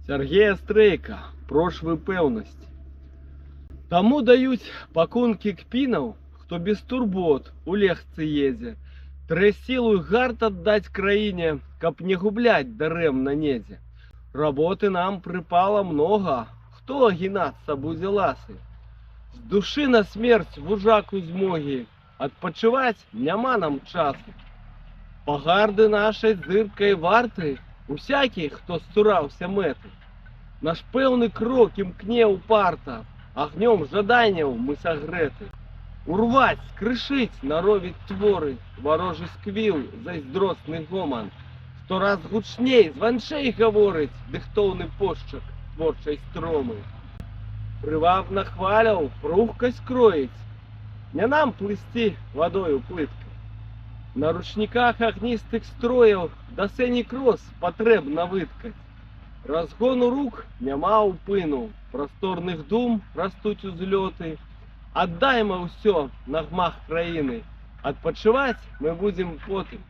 Сергія Стрейка, прошвы пэўнасць. Таму даюць пакункі кпінаў, хто без турбот у легцы едзе. Трэ сілу і гарт аддаць краіне, каб не губляць дарэмна недзе. Работы нам прыпала многа, хто агінацца будзе ласы. З душы на смерць вужаку змогі, адпачываць няма нам часу. Пагарды нашай зыркай варты усякі, хто сцураўся мэты. Наш пэўны крок імкне ўпарта, агнём жаданняў мы сагрэты. Урваць, скрышыць, наровіць творы, варожы сквіл, зайздросны гоман. Сто раз гучней, званчэй гаворыць дыхтоўны пошчак творчай стромы. Прывабна хваляў, пругкасць кроіць, не нам плысці вадою плыткай. На ручніках агністых строяў да сцэнік роз патрэбна выткаць. Разгону рук няма ўпыну, прасторных дум растуць узлёты. Аддайма ўсё на гмах краіны, адпачываць мы будзем потым.